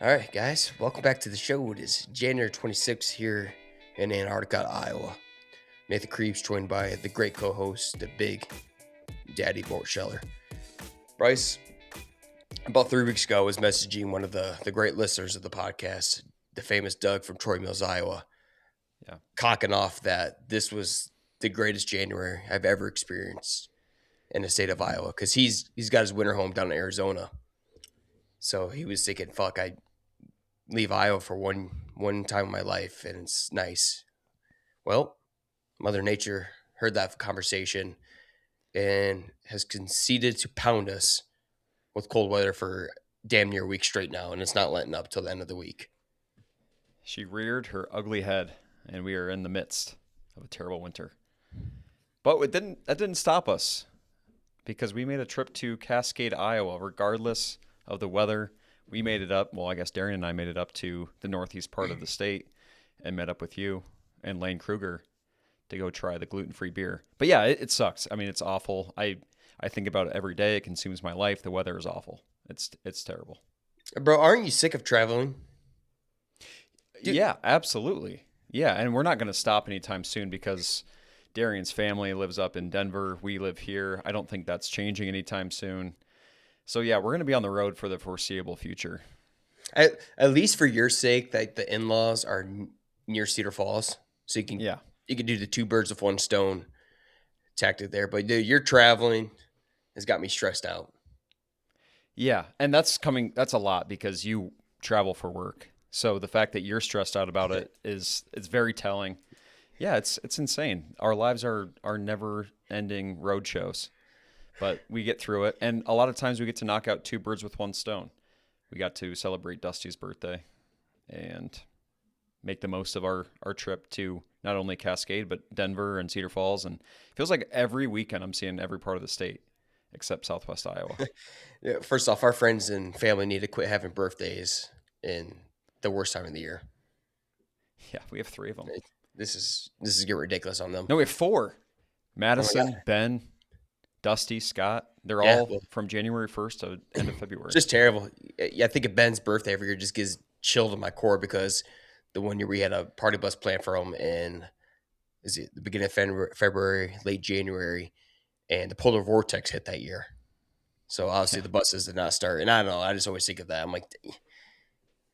All right, guys, welcome back to the show. It is January 26th here in Antarctica, Iowa. Nathan Creeps joined by the great co-host, the big Daddy Bort Scheller. Bryce, about 3 weeks ago, I was messaging one of the great listeners of the podcast, the famous Doug from Troy Mills, Iowa, Yeah. cocking off that this was the greatest January I've ever experienced in the state of Iowa because he's got his winter home down in Arizona. So he was thinking, fuck, I leave Iowa for one time in my life, and it's nice. Well, Mother Nature heard that conversation and has conceded to pound us with cold weather for damn near a week straight now, and it's not letting up till the end of the week. She reared her ugly head, and we are in the midst of a terrible winter. But that didn't stop us because we made a trip to Cascade, Iowa, regardless of the weather. We made it up. Well, I guess Darian and I made it up to the northeast part of the state and met up with you and Lane Kruger to go try the gluten-free beer. But yeah, it sucks. I mean, it's awful. I think about it every day. It consumes my life. The weather is awful. It's terrible. Bro, aren't you sick of traveling? Dude. Yeah, absolutely. Yeah, and we're not going to stop anytime soon because Darian's family lives up in Denver. We live here. I don't think that's changing anytime soon. So yeah, we're going to be on the road for the foreseeable future. At least for your sake, that the in-laws are near Cedar Falls, so you can do the two birds with one stone tactic there. But dude, you're traveling has got me stressed out. Yeah, and that's a lot because you travel for work. So the fact that you're stressed out about it is it's very telling. Yeah, it's insane. Our lives are never ending road shows. But we get through it, and a lot of times we get to knock out two birds with one stone. We got to celebrate Dusty's birthday and make the most of our trip to not only Cascade, but Denver and Cedar Falls. And it feels like every weekend I'm seeing every part of the state except Southwest Iowa. Yeah, first off, our friends and family need to quit having birthdays in the worst time of the year. Yeah, we have three of them. This is getting ridiculous on them. No, we have four. Madison, Ben, Dusty, Scott. They're all from January 1st to end of February. Just terrible. Yeah, I think of Ben's birthday every year just gives chill to my core because the one year we had a party bus planned for him in is it the beginning of February, late January, and the polar vortex hit that year. So obviously the buses did not start. And I don't know, I just always think of that. I'm like,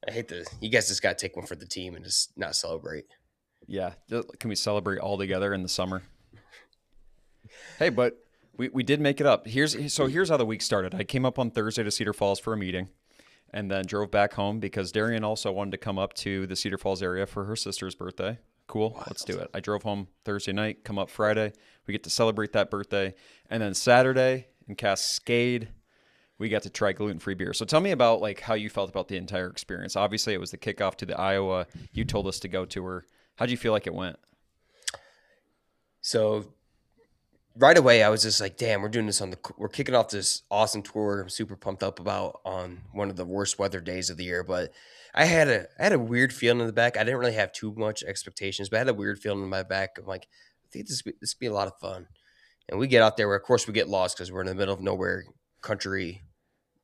I hate you guys just got to take one for the team and just not celebrate. Yeah. Can we celebrate all together in the summer? Hey, but we did make it up. Here's how the week started. I came up on Thursday to Cedar Falls for a meeting and then drove back home because Darian also wanted to come up to the Cedar Falls area for her sister's birthday. Cool. Wow. Let's do it. I drove home Thursday night, come up Friday. We get to celebrate that birthday. And then Saturday in Cascade, we got to try gluten-free beer. So tell me about like how you felt about the entire experience. Obviously, it was the kickoff to the Iowa. You told us to go to her. How'd you feel like it went? So right away, I was just like, damn, we're kicking off this awesome tour I'm super pumped up about on one of the worst weather days of the year. But I had a weird feeling in the back. I didn't really have too much expectations, but I had a weird feeling in my back. I'm like, I think this would be a lot of fun. And we get out there where, of course, we get lost because we're in the middle of nowhere, country,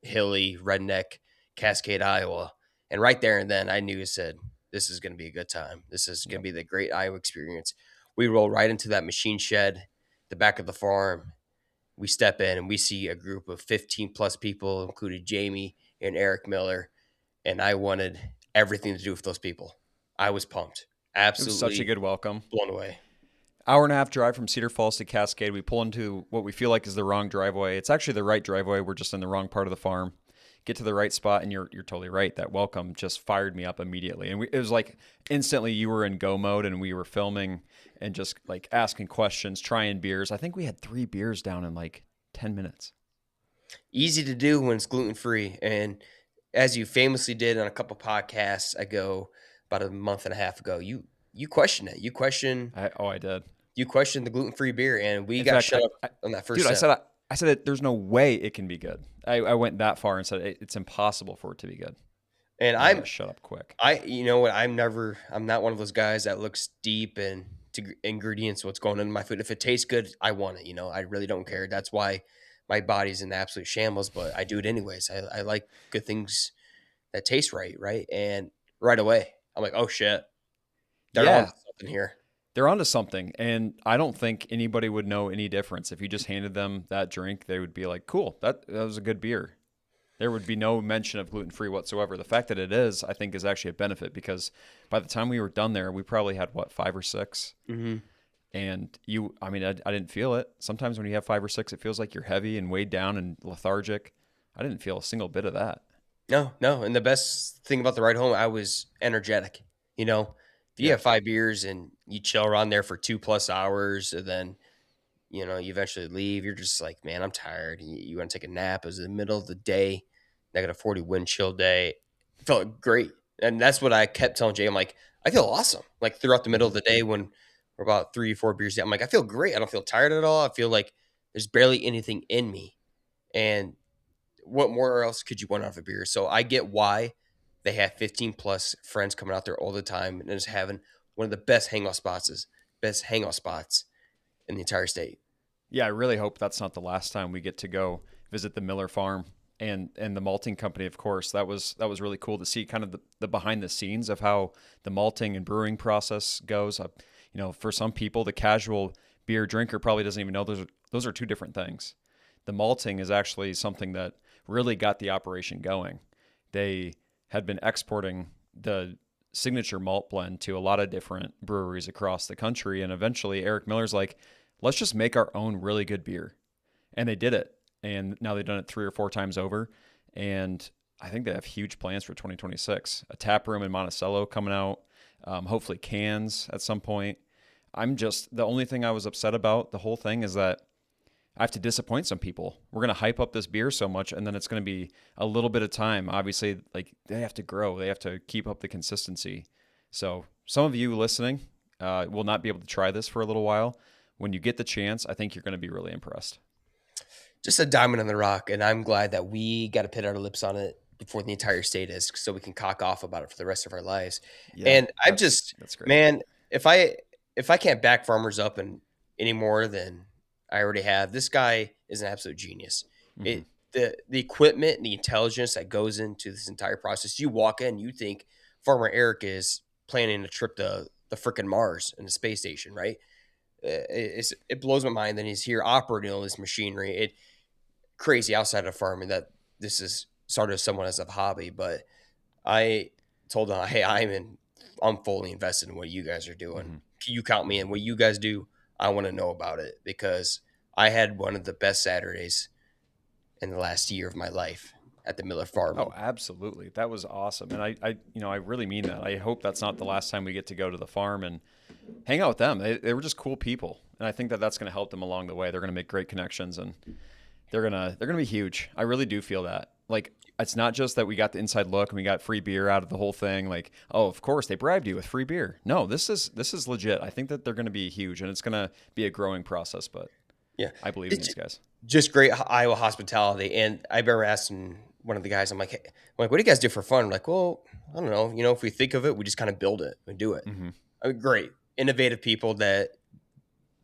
hilly, redneck, Cascade, Iowa. And right there and then I knew it said, this is going to be a good time. This is going to be the great Iowa experience. We roll right into that machine shed, the back of the farm. We step in and we see a group of 15 plus people, including Jamie and Eric Miller. And I wanted everything to do with those people. I was pumped. Absolutely. It was such a good welcome. Blown away. Hour and a half drive from Cedar Falls to Cascade. We pull into what we feel like is the wrong driveway. It's actually the right driveway. We're just in the wrong part of the farm. Get to the right spot, and you're totally right. That welcome just fired me up immediately. And it was like instantly you were in go mode, and we were filming and just like asking questions, trying beers. I think we had 3 beers down in like 10 minutes. Easy to do when it's gluten-free. And as you famously did on a couple podcasts ago, about a month and a half ago, you questioned it. I did. You questioned the gluten-free beer, and we got shut up on that first. Dude, I said there's no way it can be good. I went that far and said it's impossible for it to be good. And I'm shut up quick. You know what? I'm not one of those guys that looks deep into ingredients, what's going on in my food. If it tastes good, I want it. I really don't care. That's why my body's in absolute shambles, but I do it anyways. I like good things that tastes right, right? And right away, I'm like, oh shit, they're on Yeah, to something here. they're onto something. And I don't think anybody would know any difference. If you just handed them that drink, they would be like, cool, that was a good beer. There would be no mention of gluten free whatsoever. The fact that it is, I think, is actually a benefit because by the time we were done there, we probably had what, 5 or 6? Hmm. And I mean, I didn't feel it. Sometimes when you have 5 or 6, it feels like you're heavy and weighed down and lethargic. I didn't feel a single bit of that. No, no. And the best thing about the ride home, I was energetic. You know, if you Yeah. have 5 beers and you chill around there for 2+ hours, and then you eventually leave, you're just like, man, I'm tired. You want to take a nap. It was in the middle of the day, -40 wind chill day. It felt great. And that's what I kept telling Jay. I'm like, I feel awesome. Like throughout the middle Hmm. of the day when we're about 3 or 4 beers down, I'm like, I feel great. I don't feel tired at all. I feel like there's barely anything in me. And what more else could you want out of a beer? So I get why they have 15 plus friends coming out there all the time and just having one of the best hangout spots in the entire state. Yeah, I really hope that's not the last time we get to go visit the Miller farm and the malting company. Of course, that was really cool to see kind of the behind the scenes of how the malting and brewing process goes. For some people, the casual beer drinker probably doesn't even know those are two different things. The malting is actually something that really got the operation going. They had been exporting the signature malt blend to a lot of different breweries across the country, and eventually Eric Miller's like, let's just make our own really good beer. And they did it. And now they've done it 3 or 4 times over. And I think they have huge plans for 2026. A tap room in Monticello coming out, hopefully cans at some point. The only thing I was upset about the whole thing is that I have to disappoint some people. We're going to hype up this beer so much, and then it's going to be a little bit of time. Obviously, like they have to grow, they have to keep up the consistency. So, some of you listening will not be able to try this for a little while. When you get the chance, I think you're going to be really impressed. Just a diamond in the rock. And I'm glad that we got to put our lips on it before the entire state is so we can cock off about it for the rest of our lives. Yeah, And I'm just, that's great. man, if I can't back farmers up and any more than I already have, this guy is an absolute genius. Hmm. The equipment and the intelligence that goes into this entire process. You walk in, you think Farmer Eric is planning a trip to the frickin' Mars and the space station, right? It blows my mind that he's here operating all this machinery. It crazy outside of farming that this is started as someone as a hobby, but I told him, hey, I'm fully invested in what you guys are doing. Hmm. Can you count me in? What you guys do, I want to know about it because I had one of the best Saturdays in the last year of my life at the Miller Farm. Oh, absolutely. That was awesome. And I really mean that. I hope that's not the last time we get to go to the farm and hang out with them. They were just cool people. And I think that that's going to help them along the way. They're going to make great connections and they're gonna be huge. I really do feel that. Like it's not just that we got the inside look and we got free beer out of the whole thing. Like, oh, of course they bribed you with free beer. No, this is legit. I think that they're gonna be huge and it's gonna be a growing process. But Yeah. I believe in It's these guys. just great Iowa hospitality. And I remember asking one of the guys, I'm like, hey, what do you guys do for fun? I'm like, well, I don't know. If we think of it, we just kind of build it and do it. Hmm. Great. Innovative people that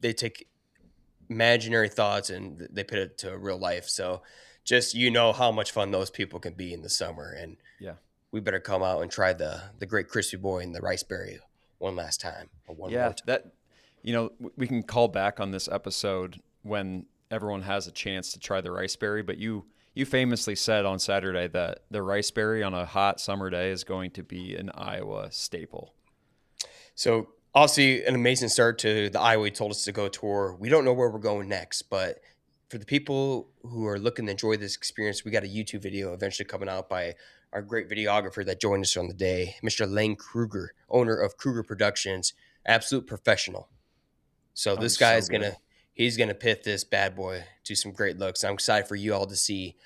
they take imaginary thoughts and they put it to real life. So just how much fun those people can be in the summer. And Yeah, we better come out and try the great Crispy Boy and the rice berry one last time or one more yeah. time. We can call back on this episode when everyone has a chance to try the riceberry. But you famously said on Saturday that the riceberry on a hot summer day is going to be an Iowa staple. So obviously an amazing start to the Iowa told us to go tour. We don't know where we're going next, but for the people who are looking to enjoy this experience, we got a YouTube video eventually coming out by our great videographer that joined us on the day, Mr. Lane Kruger, owner of Kruger Productions, absolute professional. So Oh, this he's so guy's good. he's gonna pit this bad boy to some great looks. I'm excited for you all to see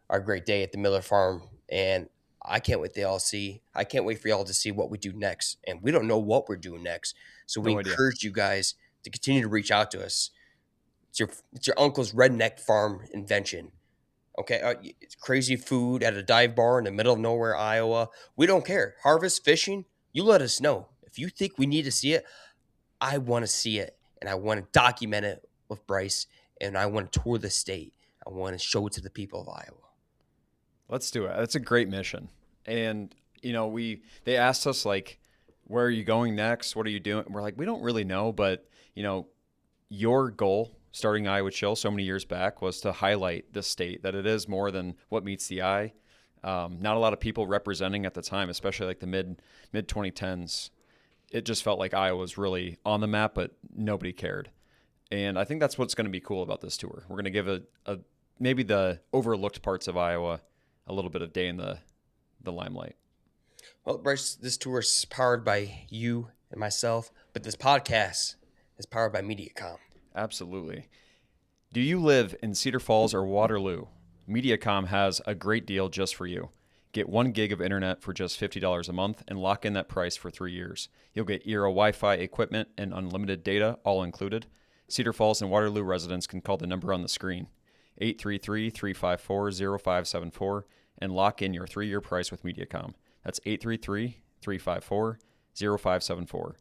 our great day at the Miller Farm, and I can't wait for y'all to see what we do next. And we don't know what we're doing next, so we No idea. encourage you guys to continue to reach out to us. It's your uncle's redneck farm invention. Okay, it's crazy food at a dive bar in the middle of nowhere, Iowa. We don't care. Harvest fishing, you let us know if you think we need to see it. I want to see it and I want to document it with Bryce and I want to tour the state. I want to show it to the people of Iowa. Let's do it. That's a great mission. And they asked us like, where are you going next? What are you doing? We're like, we don't really know, but your goal starting Iowa Chill so many years back was to highlight this state, that it is more than what meets the eye. Not a lot of people representing at the time, especially like the mid 2010s. It just felt like Iowa was really on the map, but nobody cared. And I think that's what's going to be cool about this tour. We're going to give a maybe the overlooked parts of Iowa a little bit of day in the limelight. Well, Bryce, this tour is powered by you and myself, but this podcast is powered by MediaCom. Absolutely. Do you live in Cedar Falls or Waterloo? MediaCom has a great deal just for you. Get 1 gig of internet for just $50 a month and lock in that price for 3 years. You'll get Era Wi-Fi equipment and unlimited data, all included. Cedar Falls and Waterloo residents can call the number on the screen, 833-354-0574, and lock in your 3-year price with MediaCom. That's 833-354-0574.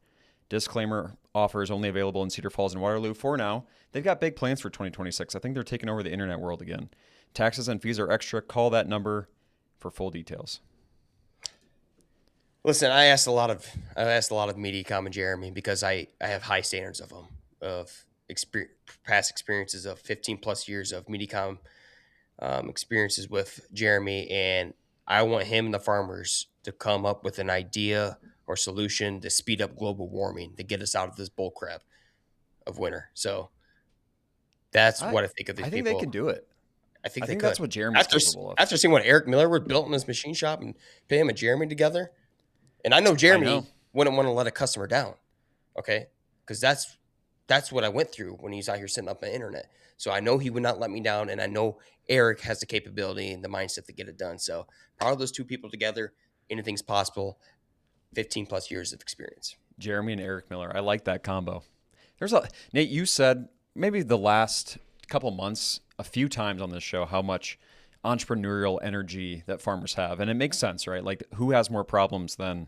Disclaimer, offer is only available in Cedar Falls and Waterloo for now. They've got big plans for 2026. I think they're taking over the internet world again. Taxes and fees are extra. Call that number for full details. Listen, I asked a lot of MediaCom and Jeremy because I have high standards of them, of past experiences of 15 plus years of MediaCom experiences with Jeremy, and I want him and the farmers to come up with an idea or solution to speed up global warming to get us out of this bullcrap of winter. So that's what I think of these people. I think they can do it. I think that's what Jeremy's capable of. After seeing what Eric Miller was built in his machine shop and pay him and Jeremy together, and I know Jeremy wouldn't want to let a customer down, okay? Because that's what I went through when he's out here setting up the internet. So I know he would not let me down, and I know Eric has the capability and the mindset to get it done. So power those two people together, anything's possible. 15 plus years of experience. Jeremy and Eric Miller. I like that combo. Nate, you said maybe the last couple months, a few times on this show, how much entrepreneurial energy that farmers have. And it makes sense, right? Like, who has more problems than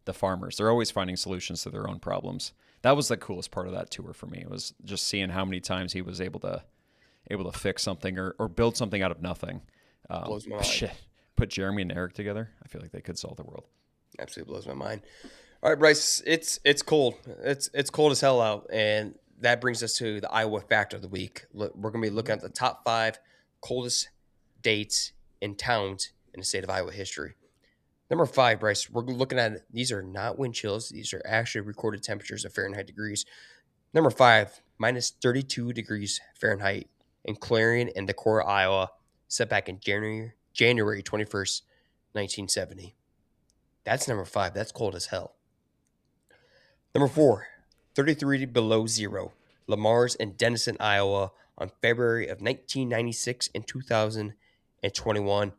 the farmers? They're always finding solutions to their own problems. That was the coolest part of that tour for me. It was just seeing how many times he was able to fix something or build something out of nothing. Blows my mind. Shit. Put Jeremy and Eric together, I feel like they could solve the world. Absolutely blows my mind. All right, Bryce, it's cold. It's cold as hell out, and that brings us to the Iowa Fact of the Week. We're going to be looking at the top 5 coldest dates and towns in the state of Iowa history. Number 5, Bryce, we're looking at, these are not wind chills. These are actually recorded temperatures of Fahrenheit degrees. Number 5, minus 32 degrees Fahrenheit in Clarion and Decorah, Iowa, set back in January 21st, 1970. That's number 5. That's cold as hell. Number 4, 33 below zero, Lamar's in Denison, Iowa, on February of 1996 and 2021.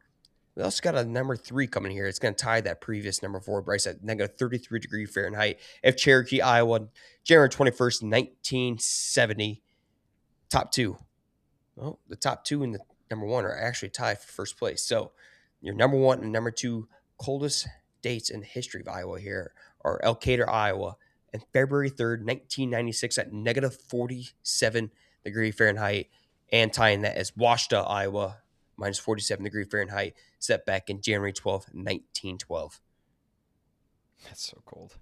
We also got a number 3 coming here. It's going to tie that previous number 4, Bryce, at negative 33 degree Fahrenheit of Cherokee, Iowa, January 21st, 1970. Top 2. Well, the top 2 and the number 1 are actually tied for first place. So your number 1 and number 2 coldest dates in the history of Iowa here are Elkader, Iowa, and February 3rd, 1996 at negative 47 degree Fahrenheit, and tying that as Washita, Iowa, minus 47 degree Fahrenheit, set back in January 12th, 1912. That's so cold.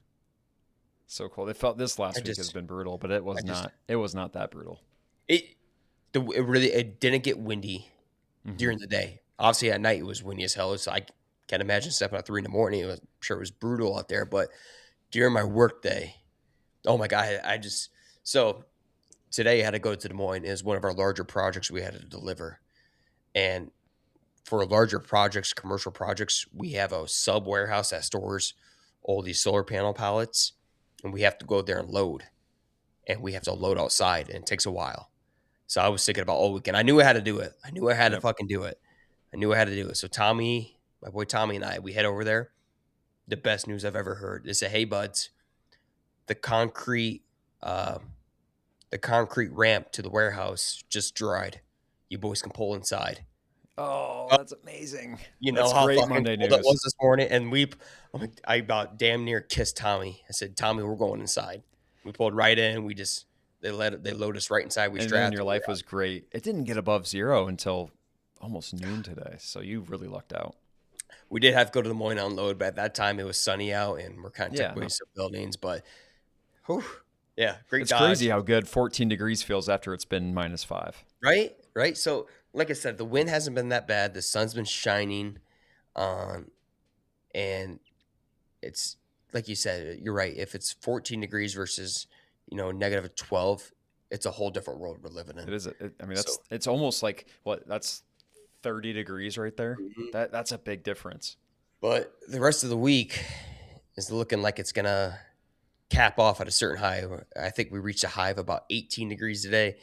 So cold. It felt this last week has been brutal, but it was not that brutal. It didn't get windy during the day. Obviously at night it was windy as hell. So I can't imagine stepping out 3 in the morning. I'm sure it was brutal out there, but during my work day, oh my God, so today I had to go to Des Moines. It was one of our larger projects we had to deliver. And for larger projects, commercial projects, we have a sub warehouse that stores all these solar panel pallets, and we have to go there and load. And we have to load outside, and it takes a while. So I was thinking about all weekend. I knew I had to do it. I knew I had to fucking do it. So Tommy, my boy Tommy, and I, we head over there. The best news I've ever heard. They say, "Hey buds, the concrete ramp to the warehouse just dried. You boys can pull inside." Oh, that's amazing. You know that's how great fucking Monday cold news. it was this morning, and I about damn near kissed Tommy. I said, "Tommy, we're going inside." We pulled right in. They load us right inside. We strapped. And your life was great. It didn't get above zero until almost noon today, so you really lucked out. We did have to go to Des Moines to unload, but at that time it was sunny out and we're kind of Yeah, tucked away no. some buildings. But whew, yeah, great It's crazy dodge. how good 14 degrees feels after it's been -5. Right? Right? So, like I said, the wind hasn't been that bad. The sun's been shining. Um, and it's like you said, you're right. If it's 14 degrees versus, negative 12, it's a whole different world we're living in. It is. I mean, So, it's almost like what? That's 30 degrees right there. mhm. That's a big difference. But the rest of the week is looking like it's going to cap off at a certain high. I think we reached a high of about 18 degrees today.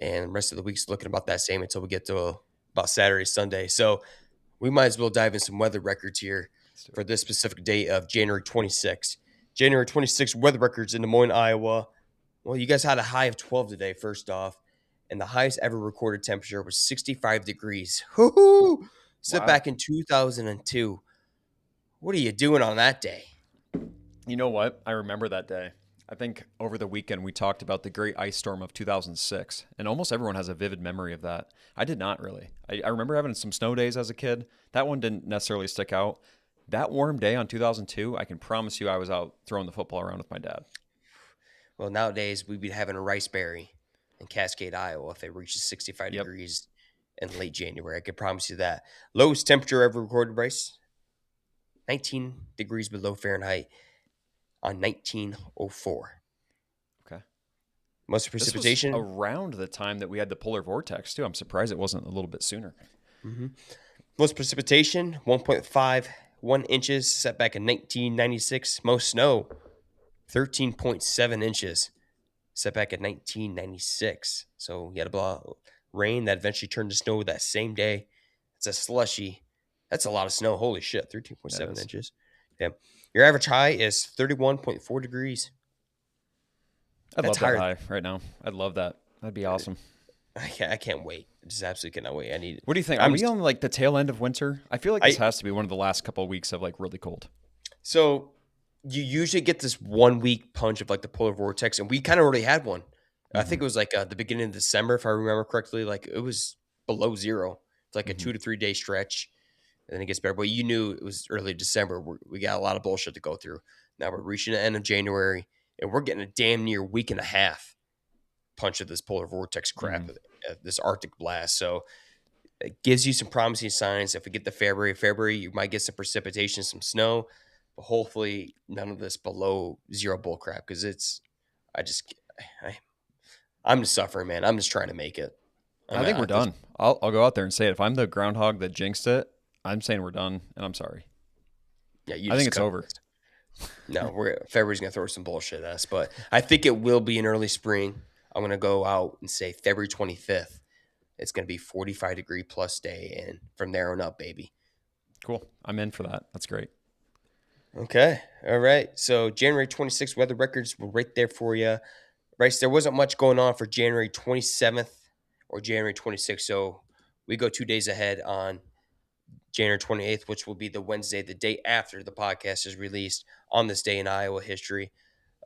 And the rest of the week's looking about that same until we get to about Saturday, Sunday. So we might as well dive in some weather records here Let's do for it. this specific date of January 26th. January 26th weather records in Des Moines, Iowa. Well, you guys had a high of 12 today, first off. And the highest ever recorded temperature was 65 degrees. Woo-hoo! Set Wow. back in 2002. What are you doing on that day? You know what? I remember that day. I think over the weekend we talked about the great ice storm of 2006, and almost everyone has a vivid memory of that. I did not really. I remember having some snow days as a kid. That one didn't necessarily stick out. That warm day on 2002, I can promise you I was out throwing the football around with my dad. Well, nowadays we'd be having a rice berry in Cascade, Iowa if it reaches 65 Yep. degrees in late January. I can promise you that. Lowest temperature ever recorded, Bryce? 19 degrees below Fahrenheit on 1904. Okay. Most This was precipitation? around the time that we had the polar vortex, too. I'm surprised it wasn't a little bit sooner. Mm-hmm. Most precipitation, 1.51 inches, set back in 1996. Most snow, 13.7 inches, set back in 1996. So you had a lot of rain that eventually turned to snow that same day. It's a slushy. That's a lot of snow. Holy shit, That 13.7 is. inches. Yeah. Your average high is 31.4 degrees. I'd That's love that higher. high right now. I'd love that. That'd be awesome. I can't wait. I just absolutely cannot wait. What do you think? Are I'm we just, on like the tail end of winter? I feel like this I, has to be one of the last couple of weeks of like really cold. so you usually get this 1 week punch of like the polar vortex, and we kind of already had one. I Mm-hmm. think it was like the beginning of December, if I remember correctly. Like it was below zero. It's like a Mm-hmm. 2 to 3 day stretch, and then it gets better. But you knew it was early December. We got a lot of bullshit to go through. Now we're reaching the end of January, and we're getting a damn near week and a half punch of this polar vortex crap, Mm-hmm. this Arctic blast. So it gives you some promising signs. If we get to February, you might get some precipitation, some snow, but hopefully none of this below zero bull crap because I just, I, I'm just suffering, man. I'm just trying to make it. I'm I think we're at this. done. I'll go out there and say it. If I'm the groundhog that jinxed it, I'm saying we're done, and I'm sorry. Yeah, you I think just it's cut. over. No, February's gonna throw some bullshit at us, but I think it will be in early spring. I'm gonna go out and say February 25th. It's gonna be 45-degree plus day, and from there on up, baby. Cool. I'm in for that. That's great. Okay. All right. So January 26th weather records were right there for you. Bryce, there wasn't much going on for January 27th or January 26th. So we go 2 days ahead on January 28th, which will be the Wednesday, the day after the podcast is released on this day in Iowa history.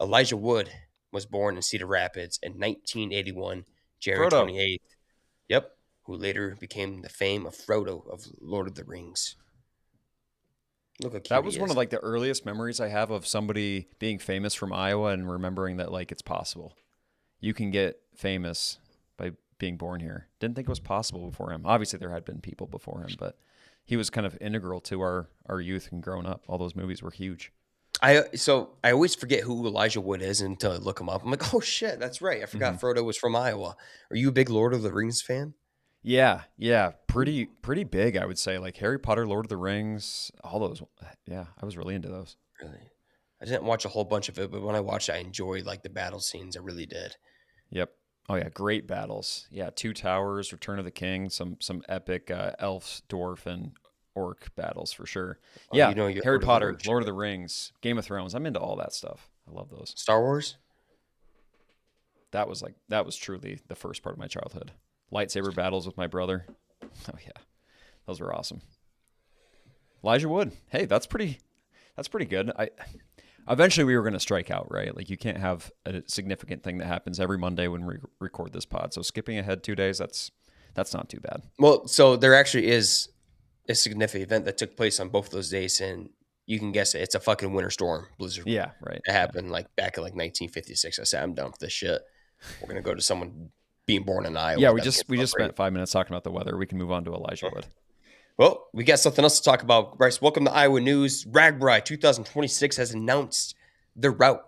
Elijah Wood was born in Cedar Rapids in 1981, January Frodo. 28th. Yep. Who later became the fame of Frodo of Lord of the Rings. Look how That cute he was one is. of like the earliest memories I have of somebody being famous from Iowa and remembering that like it's possible. You can get famous by being born here. Didn't think it was possible before him. Obviously there had been people before him, but he was kind of integral to our youth and growing up. All those movies were huge. I always forget who Elijah Wood is until I look him up. I'm like, oh shit, that's right. I Hmm. forgot Frodo was from Iowa. Are you a big Lord of the Rings fan? Yeah, pretty big, I would say. Like Harry Potter, Lord of the Rings, all those. Yeah, I was really into those. Really? I didn't watch a whole bunch of it, but when I watched it, I enjoyed like the battle scenes. I really did. Yep. Oh yeah, great battles. Yeah, Two Towers, Return of the King, some epic elf, dwarf, and orc battles for sure. Oh, Yeah, you're Harry Lord of the Potter, Rings. Lord of the Rings, Game of Thrones. I'm into all that stuff. I love those. Star Wars? That was truly the first part of my childhood. Lightsaber battles with my brother. Oh yeah, those were awesome. Elijah Wood. Hey, that's pretty good. I eventually we were going to strike out, right? Like you can't have a significant thing that happens every Monday when we record this pod. So skipping ahead 2 days, that's not too bad. Well, so there actually is a significant event that took place on both of those days, and you can guess it. It's a fucking winter storm blizzard Yeah, right. that Yeah. happened like back in like 1956. I said, I'm done with this shit. We're gonna go to someone being born in Yeah, Iowa we that we just can we just celebrate. spent 5 minutes talking about the weather. We can move on to Elijah Wood. Well, we got something else to talk about. Bryce, welcome to Iowa News. RAGBRAI 2026 has announced the route.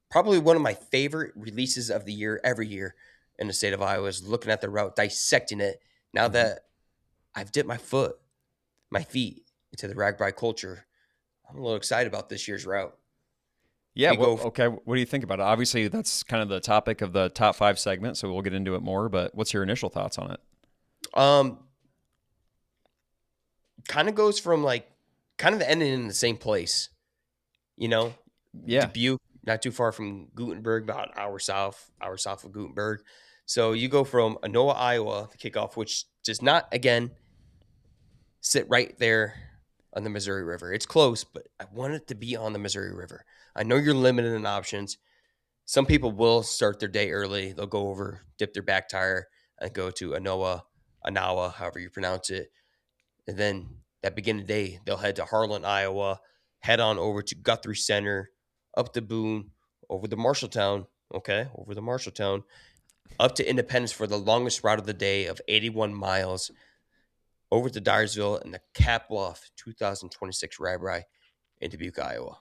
Probably one of my favorite releases of the year every year in the state of Iowa is looking at the route, dissecting it. Now Mhm. that I've dipped my feet into the RAGBRAI culture, I'm a little excited about this year's route. Yeah, We well, go, okay. What do you think about it? Obviously, that's kind of the topic of the top 5 segment, so we'll get into it more. But what's your initial thoughts on it? um, kind of goes from like kind of ending in the same place, you know, Yeah, Dubuque, not too far from Gutenberg, about an hour south of Gutenberg. So you go from Anoa, Iowa, the kickoff, which does not again sit right there on the Missouri River. It's close, but I want it to be on the Missouri River. I know you're limited in options. Some people will start their day early. They'll go over, dip their back tire, and go to Anawa, however you pronounce it. And then that beginning day, they'll head to Harlan, Iowa, head on over to Guthrie Center, up to Boone, over to Marshalltown, over to Marshalltown, up to Independence for the longest route of the day of 81 miles, over to Dyersville and the cap off 2026 RAGBRAI in Dubuque, Iowa.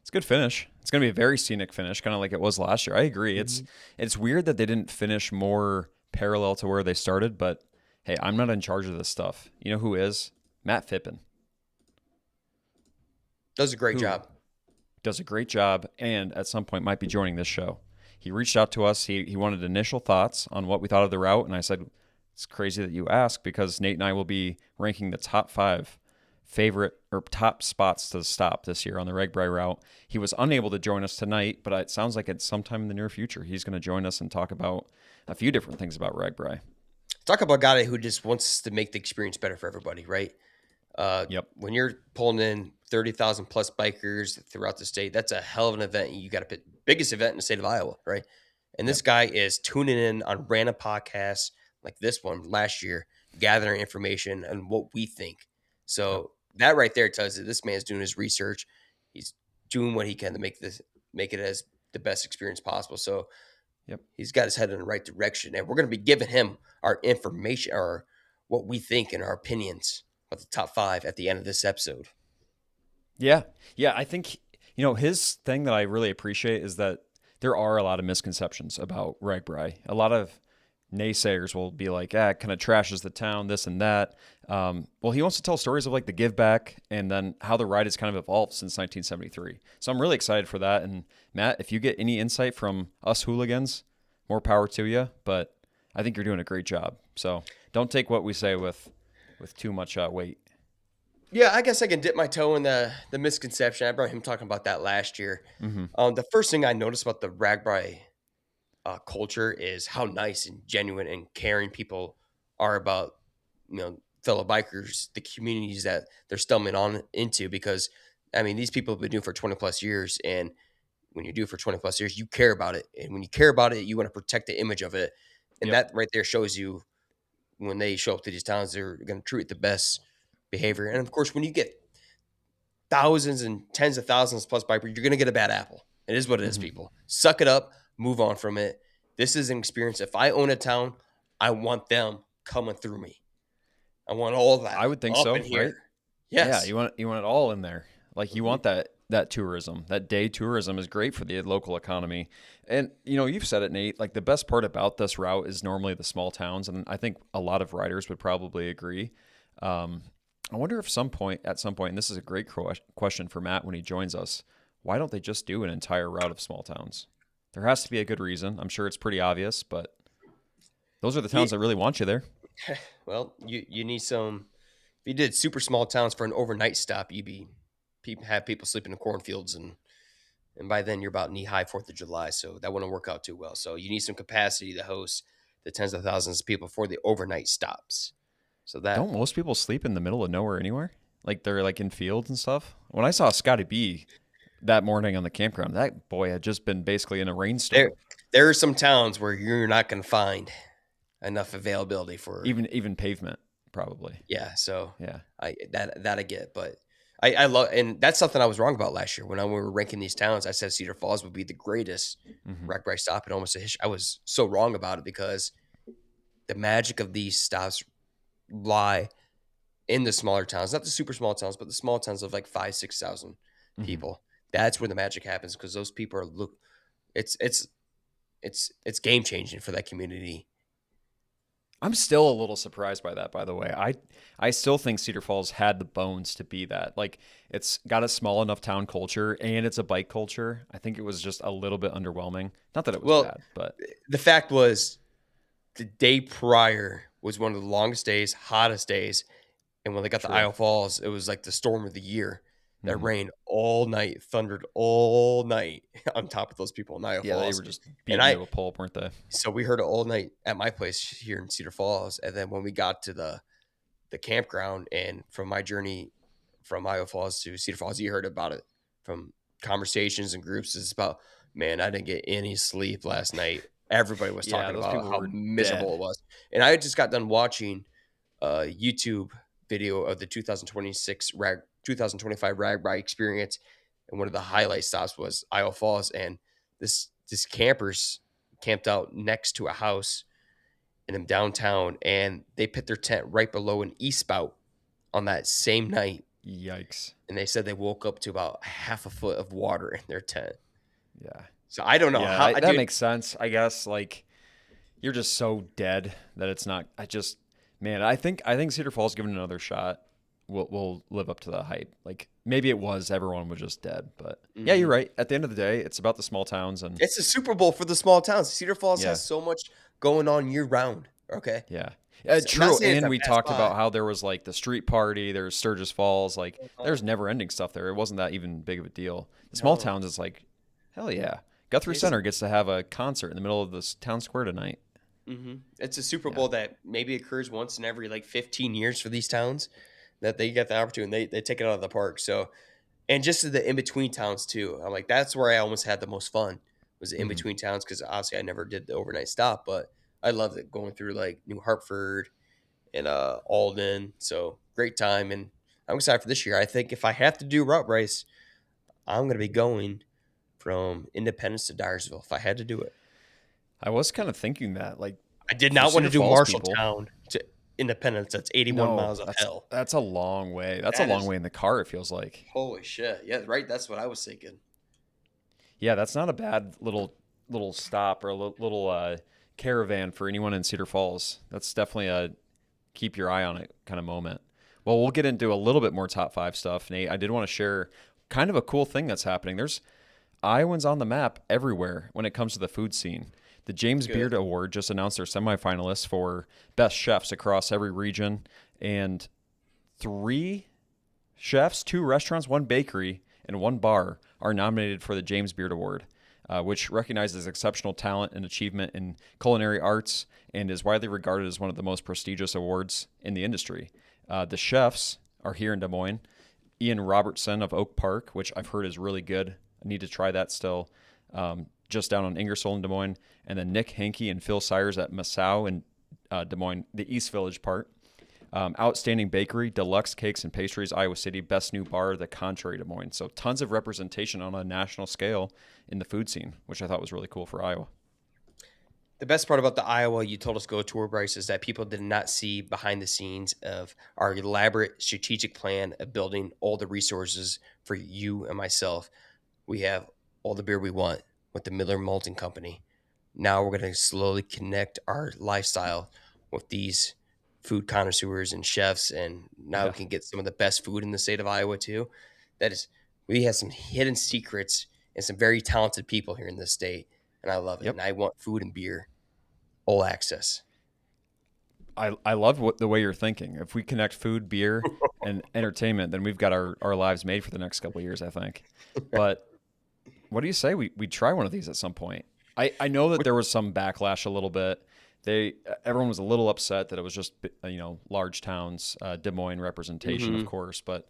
it's a good finish. It's going to be a very scenic finish, kind of like it was last year. I agree. Mm-hmm. It's weird that they didn't finish more parallel to where they started, but hey, I'm not in charge of this stuff. You know who is? Matt Fippen, Does a great who job. does a great job and at some point might be joining this show. He reached out to us. He wanted initial thoughts on what we thought of the route, and I said, it's crazy that you ask because Nate and I will be ranking the top 5 favorite or top spots to stop this year on the RAGBRAI route. He was unable to join us tonight, but it sounds like it's sometime in the near future. He's going to join us and talk about a few different things about RAGBRAI. Talk about a guy who just wants to make the experience better for everybody, right? Yep. When you're pulling in 30,000 plus bikers throughout the state, that's a hell of an event. You got to pick biggest event in the state of Iowa, right? And Yep. this guy is tuning in on random podcasts like this one last year, gathering information and what we think. Yep. So that right there tells you this man's doing his research. He's doing what he can to make it as the best experience possible. So Yep. he's got his head in the right direction, and we're going to be giving him our information or what we think and our opinions of the top 5 at the end of this episode. Yeah. Yeah. I think, his thing that I really appreciate is that there are a lot of misconceptions about RAGBRAI. A lot of naysayers will be like, it kind of trashes the town, this and that. Well, he wants to tell stories of like the give back and then how the ride has kind of evolved since 1973. So I'm really excited for that. And Matt, if you get any insight from us hooligans, more power to you. But I think you're doing a great job. So don't take what we say with too much weight. Yeah, I guess I can dip my toe in the misconception. I brought him talking about that last year. Mm-hmm. The first thing I noticed about the RAGBRAI culture is how nice and genuine and caring people are about fellow bikers, the communities that they're stumbling on into. Because I mean, these people have been doing it for 20 plus years, and when you do it for 20 plus years, you care about it, and when you care about it, you want to protect the image of it, and Yep. that right there shows you when they show up to these towns, they're going to treat the best behavior. And of course, when you get thousands and tens of thousands plus bikers, you're going to get a bad apple. It is what it is, Mm-hmm. people. Suck it up, move on from it. This is an experience. If I own a town, I want them coming through me. I want all that I would think up so, in here. right? Yeah, Yes. you want it all in there. Like you want that tourism, that day tourism is great for the local economy. And you've said it, Nate. Like the best part about this route is normally the small towns, and I think a lot of riders would probably agree. I wonder if at some point, and this is a great question for Matt when he joins us. Why don't they just do an entire route of small towns? There has to be a good reason. I'm sure it's pretty obvious, but those are the towns that really want you there. Well, you need some. If you did super small towns for an overnight stop, have people sleeping in cornfields, and by then you're about knee high 4th of July, so that wouldn't work out too well. So you need some capacity to host the tens of thousands of people for the overnight stops. So that Don't most people sleep in the middle of nowhere anywhere? Like they're like in fields and stuff. When I saw Scotty B that morning on the campground, that boy had just been basically in a rainstorm. there are some towns where you're not going to find enough availability for Even pavement. probably. Yeah, so Yeah. I get, but I love, and that's something I was wrong about last year when we were ranking these towns. I said Cedar Falls would be the greatest Hmm. RAGBRAI stop in almost a history. I was so wrong about it because the magic of these stops lie in the smaller towns, not the super small towns, but the small towns of like 5,000 to 6,000 Hmm. people. That's where the magic happens because those people are It's it's game changing for that community. I'm still a little surprised by that, by the way. I still think Cedar Falls had the bones to be that. Like, it's got a small enough town culture and it's a bike culture. I think it was just a little bit underwhelming. Not that it was Well, bad, but the fact was the day prior was one of the longest days, hottest days, and when they got to true. Isle Falls, it was like the storm of the year. That Hmm. rained all night, thundered all night on top of those people in Isle Yeah, they Falls. were just And beating you to a pulp, weren't they? so we heard it all night at my place here in Cedar Falls. And then when we got to the campground, and from my journey from Iowa Falls to Cedar Falls, you heard about it from conversations and groups. It's about, man, I didn't get any sleep last night. Everybody was Yeah, talking those about people how were miserable it dead. was. And I just got done watching a YouTube video of the 2025 RAGBRAI experience. And one of the highlight stops was Iowa Falls. And this campers camped out next to a house in them downtown, and they put their tent right below an e-spout on that same night. Yikes. And they said they woke up to about half a foot of water in their tent. Yeah. So I don't know Yeah, how, that dude. makes sense. I guess like you're just so dead that it's not. I just, man, I think Cedar Falls given another shot will live up to the hype. Like maybe it was everyone was just dead, but yeah, you're Mhm. right. At the end of the day, it's about the small towns and It's a Super Bowl for the small towns. Cedar Falls yeah, has so much going on year round. Okay. yeah. So I'm not True. saying it's And a we bad talked spot. about how there was like the street party, there's Sturgis Falls, like Uh-huh. there's never ending stuff there. It wasn't that even big of a deal. The small No. towns is like, hell yeah. Guthrie It's Center gets to have a concert in the middle of this town square tonight. it's a Super Yeah. Bowl that maybe occurs once in every like 15 years for these towns that they get the opportunity. They take it out of the park. So, and just the in between towns too. I'm like, that's where I almost had the most fun, was the in Hmm. between towns, because obviously I never did the overnight stop, but I loved it going through like New Hartford and Alden. So great time, and I'm excited for this year. I think if I have to do route race, I'm gonna be going from Independence to Dyersville if I had to do it. I was kind of thinking that, like, I did for not want to Cedar do Falls people, Marshalltown to Independence. That's 81 no, miles of that's hell. that's a long way. That's a That long is way in the car, it feels like. holy shit. Yeah, right. That's what I was thinking. Yeah, that's not a bad little stop or a little caravan for anyone in Cedar Falls. That's definitely a keep your eye on it kind of moment. Well, we'll get into a little bit more top five stuff, Nate. I did want to share kind of a cool thing that's happening. There's Iowans on the map everywhere when it comes to the food scene. The It's James good. Beard Award just announced their semifinalists for best chefs across every region, and three chefs, two restaurants, one bakery, and one bar are nominated for the James Beard Award, which recognizes exceptional talent and achievement in culinary arts and is widely regarded as one of the most prestigious awards in the industry. The chefs are here in Des Moines. Ian Robertson of Oak Park, which I've heard is really good. I need to try that still. Just down on Ingersoll in Des Moines. And then Nick Hankey and Phil Sires at Massaw in Des Moines, the East Village part. Outstanding bakery, deluxe cakes and pastries, Iowa City. Best new bar, the Contrary, Des Moines. So tons of representation on a national scale in the food scene, which I thought was really cool for Iowa. The best part about the Iowa you told us go tour, Bryce, is that people did not see behind the scenes of our elaborate strategic plan of building all the resources for you and myself. We have all the beer we want with the Miller Malting Company. Now we're going to slowly connect our lifestyle with these food connoisseurs and chefs, and now we Yeah. can get some of the best food in the state of Iowa too. That is, we have some hidden secrets and some very talented people here in this state, and I love it. Yep. And I want food and beer all access. I love the way you're thinking. If we connect food, beer, and entertainment, then we've got our lives made for the next couple of years, I think. But what do you say we try one of these at some point? I know that there was some backlash a little bit. Everyone was a little upset that it was just large towns, Des Moines representation, of Mm-hmm. course, but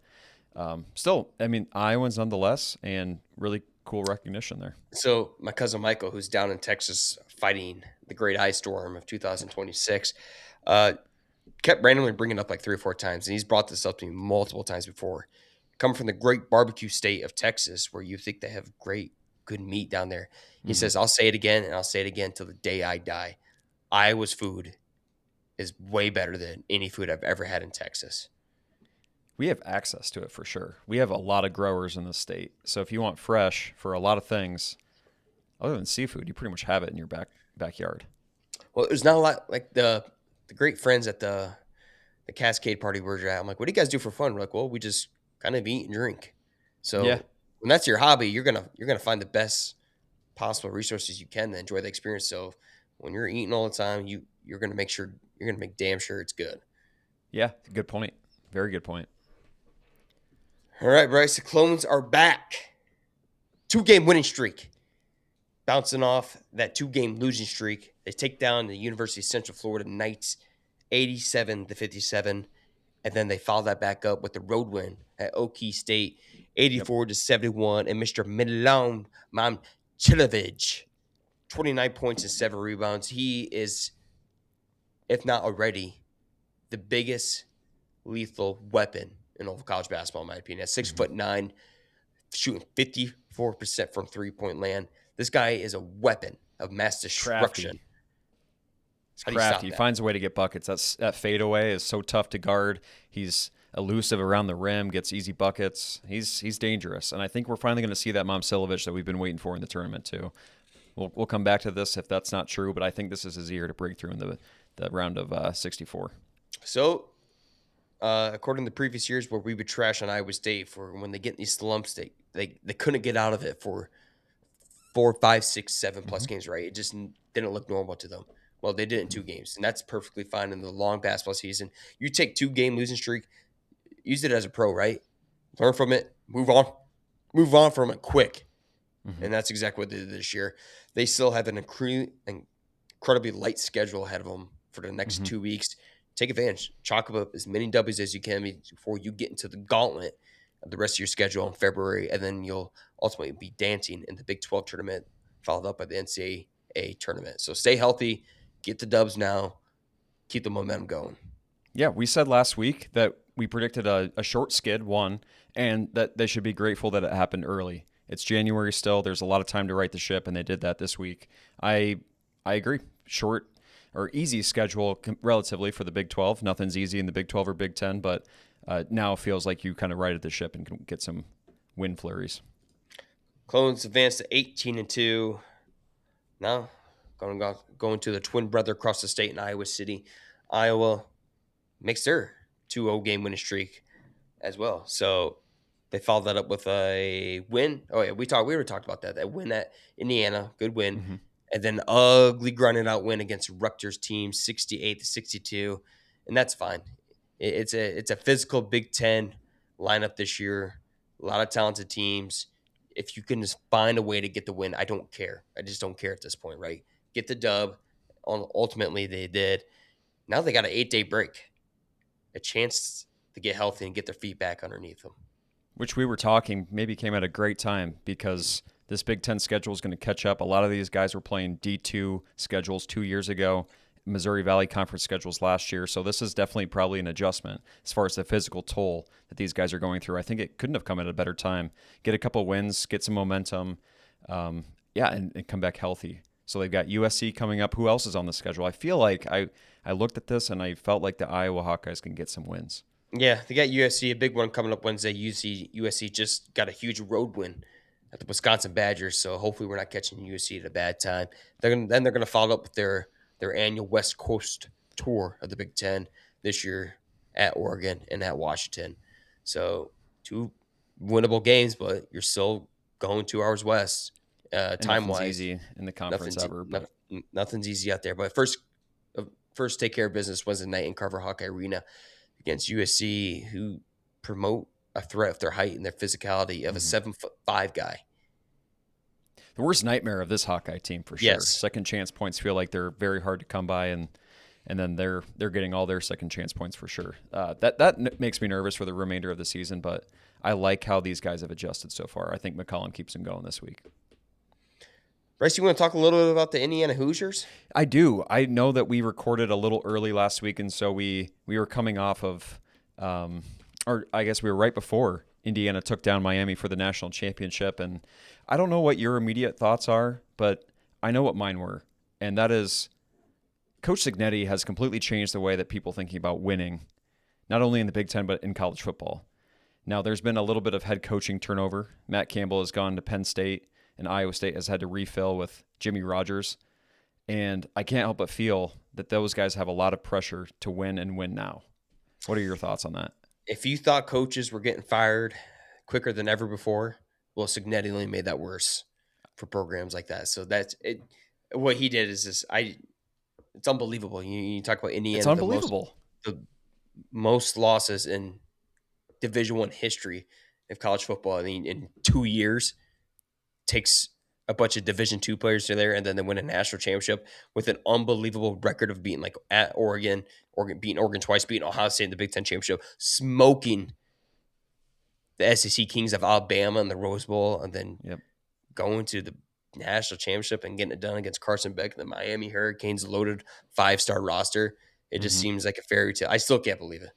still, I mean, Iowans nonetheless, and really cool recognition there. So my cousin Michael, who's down in Texas fighting the Great Ice Storm of 2026, uh, kept randomly bringing it up like 3 or 4 times, and he's brought this up to me multiple times before. Coming from the great barbecue state of Texas, where you think they have great, good meat down there. He Mm-hmm. says, I'll say it again, and I'll say it again till the day I die. Iowa's food is way better than any food I've ever had in Texas. We have access to it for sure. We have a lot of growers in the state. So if you want fresh for a lot of things, other than seafood, you pretty much have it in your backyard. Well, there's not a lot like the great friends at the Cascade party we're at. I'm like, what do you guys do for fun? We're like, well, we just kind of eat and drink. Yeah. So when that's your hobby, you're gonna find the best possible resources you can to enjoy the experience. So when you're eating all the time, you're gonna make sure you're gonna make damn sure it's good. Yeah. Good point. Very good point. All right, Bryce, the Clones are back. 2-game winning streak. Bouncing off that 2-game losing streak, they take down the University of Central Florida Knights 87-57. And then they follow that back up with the road win at Okie State, Yep. 84-71. And Mr. Milan Momcilovic, 29 points and 7 rebounds. He is, if not already, the biggest lethal weapon in all of college basketball, in my opinion. At 6'9", shooting 54% from 3-point land. This guy is a weapon of mass destruction. Crafty. How do you stop Crafty. He that? finds a way to get buckets. That fadeaway is so tough to guard. He's elusive around the rim, gets easy buckets. He's dangerous, and I think we're finally going to see that Momcilovic that we've been waiting for in the tournament too. We'll come back to this if that's not true, but I think this is his year to break through in the round of 64. So, according to the previous years where we would trash on Iowa State for when they get in these slumps, they couldn't get out of it for 4, 5, 6, 7 plus games, right? It just didn't look normal to them. Well, they did it in 2 games, and that's perfectly fine in the long basketball season. You take 2-game losing streak, use it as a pro, right? Learn from it, move on from it quick. And that's exactly what they did this year. They still have an incredibly light schedule ahead of them for the next 2 weeks. Take advantage. Chalk up as many W's as you can before you get into the gauntlet of the rest of your schedule in February, and then you'll ultimately be dancing in the Big 12 tournament, followed up by the NCAA tournament. So stay healthy, get the dubs now, keep the momentum going. Yeah, we said last week that we predicted a short skid, and that they should be grateful that it happened early. It's January still. There's a lot of time to right the ship, and they did that this week. I agree. Short or easy schedule relatively for the Big 12. Nothing's easy in the Big 12 or Big 10, but now it feels like you kind of righted the ship and can get some win flurries. Clones advanced to 18-2. Now going to the twin brother across the state in Iowa City. Iowa makes their 2-0-game winning streak as well. So they followed that up with a win. Oh yeah, we already talked about that. That win at Indiana, good win, and then ugly grinded out win against Rutgers team, 68-62, and that's fine. It's a physical Big Ten lineup this year. A lot of talented teams. If you can just find a way to get the win, I don't care. I just don't care at this point, right? Get the dub. Ultimately, they did. Now they got an 8-day break, a chance to get healthy and get their feet back underneath them. Which we were talking maybe came at a great time because this Big Ten schedule is going to catch up. A lot of these guys were playing D2 schedules 2 years ago, Missouri Valley Conference schedules last year. So this is definitely probably an adjustment as far as the physical toll that these guys are going through. I think it couldn't have come at a better time. Get a couple wins, get some momentum, and come back healthy. So they've got USC coming up. Who else is on the schedule? I feel like I looked at this and I felt like the Iowa Hawkeyes can get some wins. Yeah, they got USC, a big one coming up Wednesday. USC just got a huge road win at the Wisconsin Badgers, so hopefully we're not catching USC at a bad time. They're gonna follow up with their annual West Coast tour of the Big Ten this year at Oregon and at Washington. So 2 winnable games, but you're still going 2 hours west. Time wise, easy in the conference ever. But nothing's easy out there. But first take care of business Wednesday night in Carver Hawkeye Arena against USC, who promote a threat of their height and their physicality of a 7'5" guy. The worst nightmare of this Hawkeye team for sure. Yes. Second chance points feel like they're very hard to come by, and then they're getting all their second chance points for sure. That makes me nervous for the remainder of the season, but I like how these guys have adjusted so far. I think McCollum keeps them going this week. Bryce, you want to talk a little bit about the Indiana Hoosiers? I do. I know that we recorded a little early last week, and so we were coming off of, or I guess we were right before Indiana took down Miami for the national championship. And I don't know what your immediate thoughts are, but I know what mine were, and that is Coach Cignetti has completely changed the way that people thinking about winning, not only in the Big Ten but in college football. Now, there's been a little bit of head coaching turnover. Matt Campbell has gone to Penn State, and Iowa State has had to refill with Jimmy Rogers. And I can't help but feel that those guys have a lot of pressure to win and win now. What are your thoughts on that? If you thought coaches were getting fired quicker than ever before, well, Cignetti only made that worse for programs like that. So that's it. What he did is this. It's unbelievable. You talk about Indiana, It's unbelievable. The most losses in Division I history of college football. I mean, in 2 years, takes a bunch of Division II players to there, and then they win a national championship with an unbelievable record of beating like at Oregon, beating Oregon twice, beating Ohio State in the Big Ten championship, smoking the SEC Kings of Alabama in the Rose Bowl, and then going to the national championship and getting it done against Carson Beck and the Miami Hurricanes loaded 5-star roster. It just seems like a fairy tale. I still can't believe it.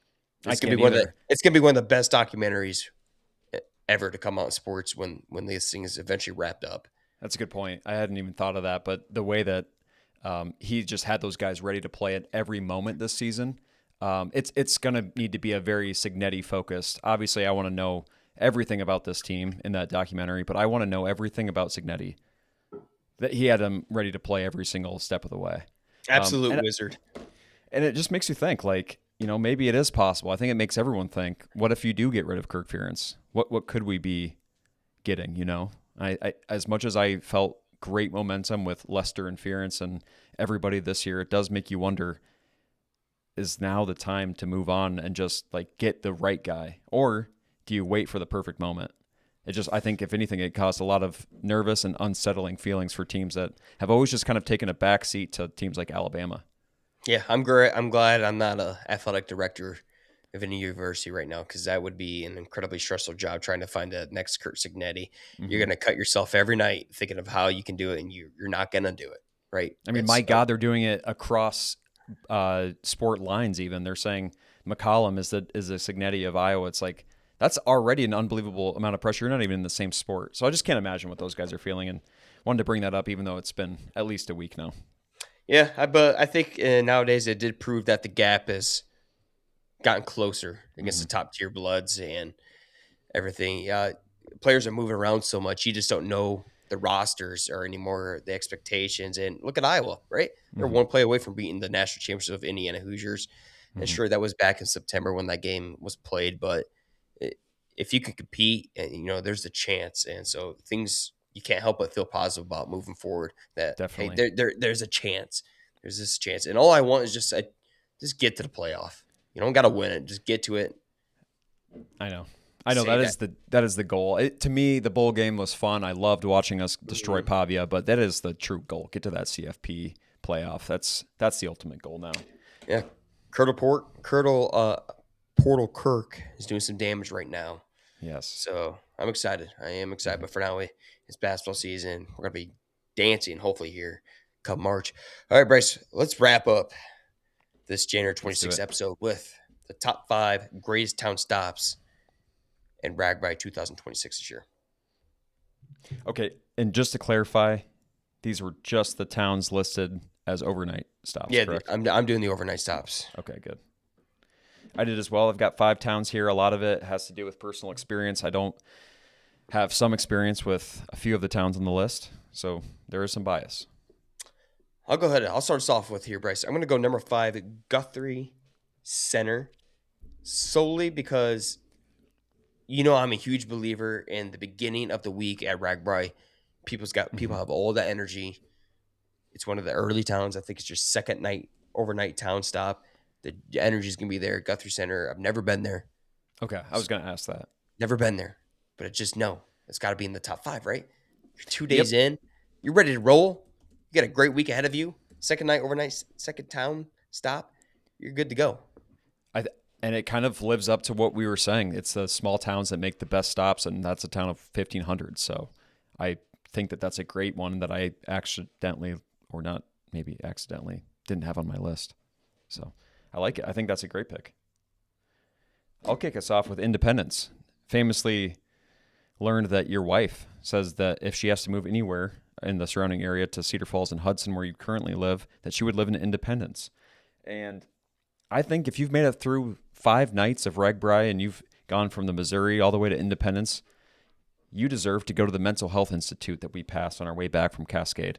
It's gonna be one of the best documentaries ever to come out in sports when this thing is eventually wrapped up. That's a good point. I hadn't even thought of that, but the way that he just had those guys ready to play at every moment this season, it's going to need to be a very Cignetti focused. Obviously, I want to know everything about this team in that documentary, but I want to know everything about Cignetti. That he had them ready to play every single step of the way. Absolute wizard. And it just makes you think, like, you know, maybe it is possible. I think it makes everyone think, what if you do get rid of Kirk Ferentz? What could we be getting, you know? I as much as I felt great momentum with Lester and Ferentz and everybody this year, it does make you wonder, is now the time to move on and just like get the right guy? Or do you wait for the perfect moment? I think if anything, it caused a lot of nervous and unsettling feelings for teams that have always just kind of taken a back seat to teams like Alabama. Yeah, I'm great. I'm glad I'm not an athletic director of any university right now, because that would be an incredibly stressful job trying to find the next Kurt Cignetti. You're going to cut yourself every night thinking of how you can do it, and you're not going to do it, right? I mean, my God, they're doing it across sport lines even. They're saying McCollum is the Cignetti of Iowa. It's like, that's already an unbelievable amount of pressure. You're not even in the same sport. So I just can't imagine what those guys are feeling, and wanted to bring that up even though it's been at least a week now. Yeah, but I think nowadays it did prove that the gap has gotten closer against the top tier bloods and everything. Players are moving around so much, you just don't know the rosters or anymore the expectations. And look at Iowa, right? They're one play away from beating the national championship of Indiana Hoosiers. And sure, that was back in September when that game was played, but if you can compete, and you know, there's a chance. And so things, you can't help but feel positive about moving forward, that Definitely. hey, there's a chance. There's this chance. And all I want is just get to the playoff. You don't got to win it. Just get to it. I know that is the goal. To me, the bowl game was fun. I loved watching us destroy Pavia, but that is the true goal. Get to that CFP playoff. That's the ultimate goal now. Yeah. Portal Kirk is doing some damage right now. Yes. So I'm excited. I am excited. But for now, it's basketball season. We're going to be dancing, hopefully, here come March. All right, Bryce, let's wrap up this January 26th episode with the top 5 greatest town stops in RAGBRAI 2026 this year. Okay, and just to clarify, these were just the towns listed as overnight stops, yeah, correct? I'm doing the overnight stops. Okay, good. I did as well. I've got 5 towns here. A lot of it has to do with personal experience. I don't have some experience with a few of the towns on the list, so there is some bias. I'll go ahead. I'll start us off with here, Bryce. I'm going to go number 5, Guthrie Center, solely because, you know, I'm a huge believer in the beginning of the week at RAGBRAI. People have all that energy. It's one of the early towns. I think it's your second night overnight town stop. The energy is going to be there. Guthrie Center. I've never been there. Okay, I was going to ask that. Never been there, but it's got to be in the top 5, right? You're 2 days in. You're ready to roll. You got a great week ahead of you. Second night overnight, second town stop. You're good to go. And it kind of lives up to what we were saying. It's the small towns that make the best stops, and that's a town of 1,500. So I think that that's a great one that I accidentally, or not maybe accidentally, didn't have on my list. So I like it. I think that's a great pick. I'll kick us off with Independence. Famously learned that your wife says that if she has to move anywhere in the surrounding area to Cedar Falls and Hudson, where you currently live, that she would live in Independence. And I think if you've made it through 5 nights of RAGBRAI and you've gone from the Missouri all the way to Independence, you deserve to go to the Mental Health Institute that we passed on our way back from Cascade.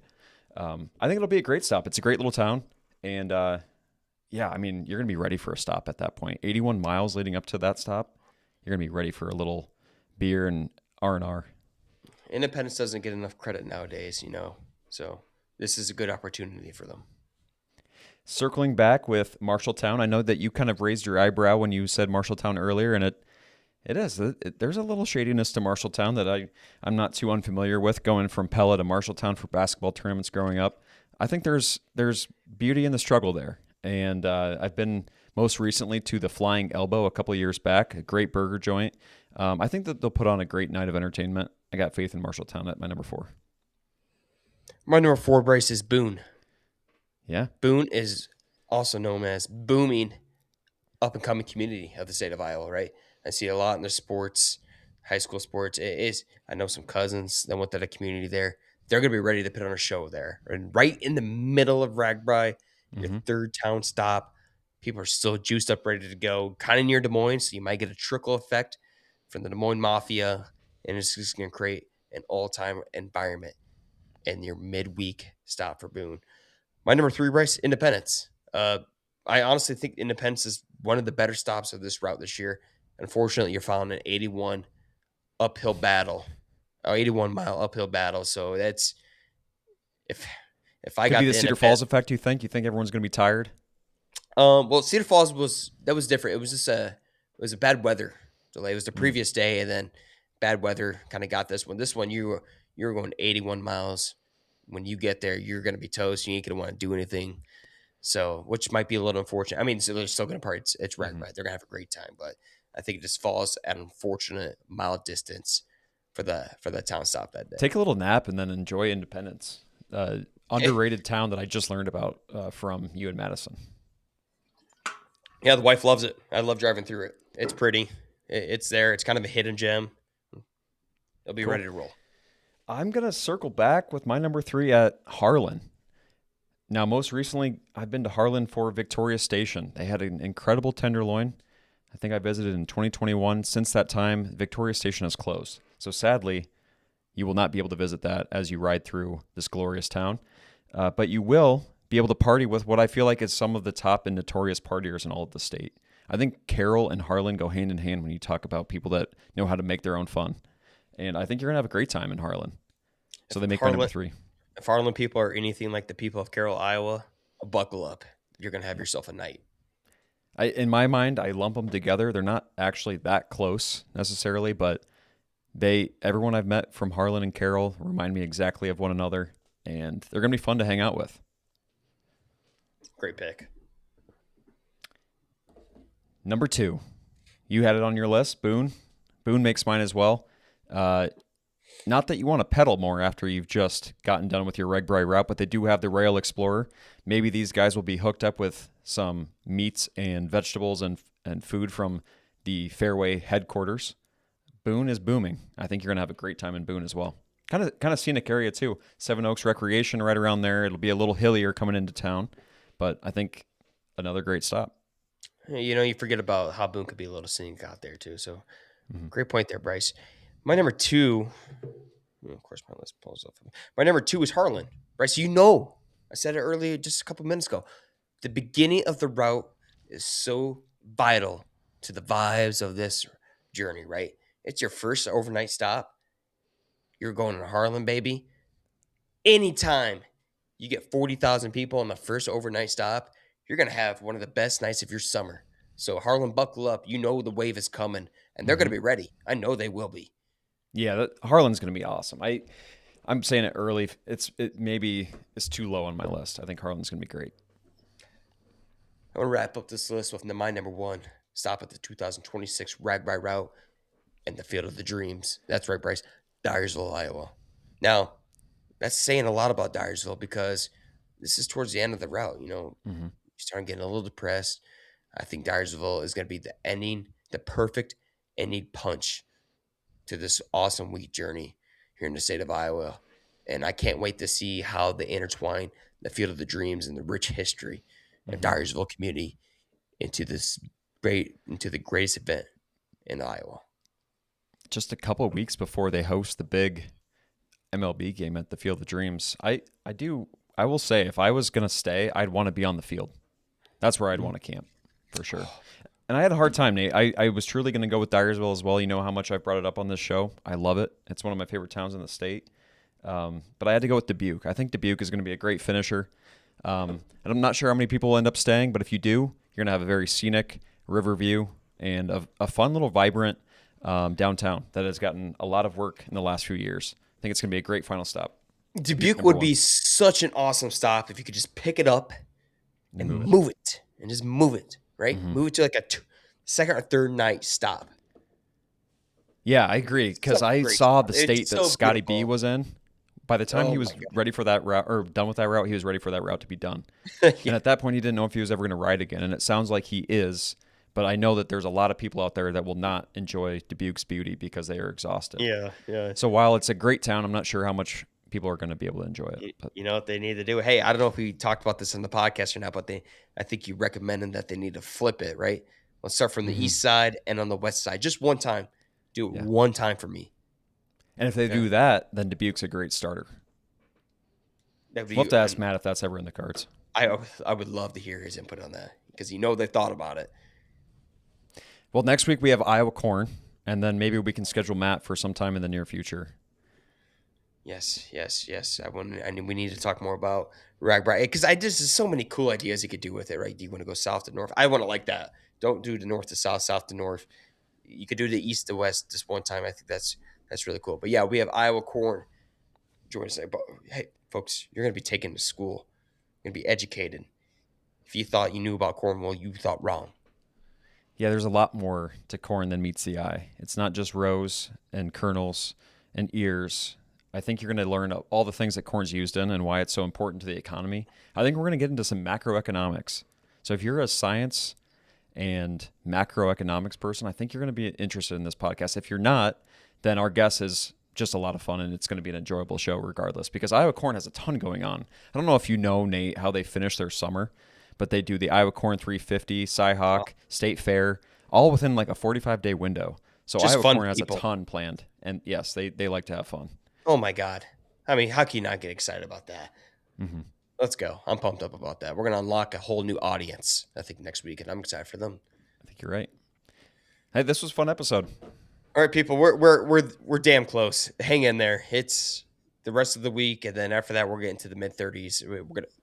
I think it'll be a great stop. It's a great little town. And yeah, I mean, you're going to be ready for a stop at that point. 81 miles leading up to that stop. You're going to be ready for a little beer and R&R. Independence doesn't get enough credit nowadays, so this is a good opportunity for them. Circling back with Marshalltown, I know that you kind of raised your eyebrow when you said Marshalltown earlier, and there's a little shadiness to Marshalltown that I'm not too unfamiliar with, going from Pella to Marshalltown for basketball tournaments growing up. I think there's beauty in the struggle there, and I've been most recently to the Flying Elbow a couple of years back, a great burger joint. I think that they'll put on a great night of entertainment. I got faith in Marshalltown at my number 4. My number 4, Bryce, is Boone. Yeah. Boone is also known as booming up-and-coming community of the state of Iowa, right? I see a lot in the sports, high school sports. I know some cousins that went to the community there. They're going to be ready to put on a show there. And right in the middle of RAGBRAI, your third town stop, people are still juiced up, ready to go. Kind of near Des Moines, so you might get a trickle effect from the Des Moines Mafia, and it's just going to create an all-time environment in your midweek stop for Boone. My number 3, Bryce, Independence. I honestly think Independence is one of the better stops of this route this year. Unfortunately, you're following an 81 mile uphill battle. So that's if I Could got be the Cedar Falls effect. You think everyone's going to be tired? Well, Cedar Falls was different. It was just a bad weather delay. It was the previous day, and then bad weather kind of got this one. This one you were going 81 miles. When you get there, you're going to be toast. You ain't going to want to do anything. So, which might be a little unfortunate. I mean, so they're still going to party. It's RAGBRAI. They're going to have a great time, but I think it just falls at an unfortunate mile distance for the town stop that day. Take a little nap and then enjoy Independence. Underrated town that I just learned about from you and Madison. Yeah, the wife loves it. I love driving through it. It's pretty. It's there. It's kind of a hidden gem. They'll be ready to roll. I'm going to circle back with my number 3 at Harlan. Now, most recently, I've been to Harlan for Victoria Station. They had an incredible tenderloin. I think I visited in 2021. Since that time, Victoria Station has closed. So sadly, you will not be able to visit that as you ride through this glorious town. But you will be able to party with what I feel like is some of the top and notorious partiers in all of the state. I think Carroll and Harlan go hand in hand when you talk about people that know how to make their own fun. And I think you're going to have a great time in Harlan. So they make my number 3. If Harlan people are anything like the people of Carroll, Iowa, buckle up. You're going to have yourself a night. In my mind, I lump them together. They're not actually that close necessarily, but everyone I've met from Harlan and Carroll remind me exactly of one another, and they're going to be fun to hang out with. Great pick. Number 2. You had it on your list, Boone. Boone makes mine as well. Not that you want to pedal more after you've just gotten done with your RAGBRAI route, but they do have the Rail Explorer. Maybe these guys will be hooked up with some meats and vegetables and food from the Fairway headquarters. Boone is booming. I think you're going to have a great time in Boone as well. Kind of scenic area too. Seven Oaks Recreation right around there. It'll be a little hillier coming into town, but I think another great stop. You forget about how Boone could be a little scenic out there too. So great point there, Bryce. My number 2, of course, my list pulls up. My number 2 is Harlan. Bryce, I said it earlier just a couple minutes ago. The beginning of the route is so vital to the vibes of this journey, right? It's your first overnight stop. You're going to Harlan, baby. Anytime you get 40,000 people on the first overnight stop, you're going to have one of the best nights of your summer. So Harlan, buckle up. You know the wave is coming, and they're going to be ready. I know they will be. Yeah, Harlan's going to be awesome. I'm saying it early. It maybe is too low on my list. I think Harlan's going to be great. I'm going to wrap up this list with my number 1. Stop at the 2026 RAGBRAI route and the Field of the Dreams. That's right, Bryce. Dyersville, Iowa. Now, that's saying a lot about Dyersville because this is towards the end of the route. Mm-hmm. You're starting getting a little depressed. I think Dyersville is going to be the perfect ending punch to this awesome week journey here in the state of Iowa. And I can't wait to see how they intertwine the Field of the Dreams and the rich history of Mm-hmm. Dyersville community into the greatest event in Iowa. Just a couple of weeks before they host the big MLB game at the Field of Dreams, I will say if I was gonna stay, I'd want to be on the field. That's where I'd want to camp for sure. And I had a hard time, Nate. I was truly going to go with Dyersville as well. You know how much I've brought it up on this show. I love it. It's one of my favorite towns in the state. But I had to go with Dubuque. I think Dubuque is going to be a great finisher. And I'm not sure how many people will end up staying, but if you do, you're going to have a very scenic river view and a fun little vibrant downtown that has gotten a lot of work in the last few years. I think it's going to be a great final stop. Dubuque Number would one. be such an awesome stop if you could just pick it up and Move it. move it and just move it, right? Mhm. Move it to like a second or third night stop. Yeah, I agree because Such a I great saw spot. the It's state that so Scotty B beautiful. was in. By the time Oh he my was God. ready for that route or done with that route, he was ready for that route to be done. Yeah. And at that point, he didn't know if he was ever going to ride again. And it sounds like he is. But I know that there's a lot of people out there that will not enjoy Dubuque's beauty because they are exhausted. Yeah. So while it's a great town, I'm not sure how much people are going to be able to enjoy it. But You know what they need to do? Hey, I don't know if we talked about this on the podcast or not, but I think you recommended that they need to flip it, right? Let's start from the Mhm. east side and on the west side. Just one time. Do it Yeah. one time for me. and if they do that, then Dubuque's a great starter. That'd be, We'll have to ask Matt if that's ever in the cards. I would love to hear his input on that because they thought about it. Well, next week we have Iowa corn, and then maybe we can schedule Matt for some time in the near future. Yes. We need to talk more about RAGBRAI because there's so many cool ideas you could do with it, right? Do you want to go south to north? I want to like that. Don't do the north to south, south to north. You could do the east to west just one time. I think that's really cool. But yeah, we have Iowa corn. Join us. But hey, folks, you're gonna be taken to school. You're gonna be educated. If you thought you knew about corn, well, you thought wrong. Yeah, there's a lot more to corn than meets the eye. It's not just rows and kernels and ears. I think you're going to learn all the things that corn's used in and why it's so important to the economy. I think we're going to get into some macroeconomics. So if you're a science and macroeconomics person, I think you're going to be interested in this podcast. If you're not, then our guest is just a lot of fun and it's going to be an enjoyable show regardless because Iowa corn has a ton going on. I don't know if you know, Nate, how they finish their summer, but they do the Iowa Corn 350, Cyhawk, State Fair, all within like a 45-day window. So Just Iowa fun Corn has people. a ton planned. And yes, they like to have fun. Oh my God. I mean, how can you not get excited about that? Mm-hmm. Let's go. I'm pumped up about that. We're gonna unlock a whole new audience, I think, next week, and I'm excited for them. I think you're right. Hey, this was a fun episode. All right, people, we're damn close. Hang in there. It's the rest of the week, and then after that, we're getting to the mid 30s.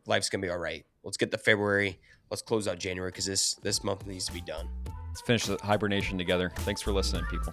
Life's gonna be all right. Let's get to February. Let's close out January because this month needs to be done. Let's finish the hibernation together. Thanks for listening, people.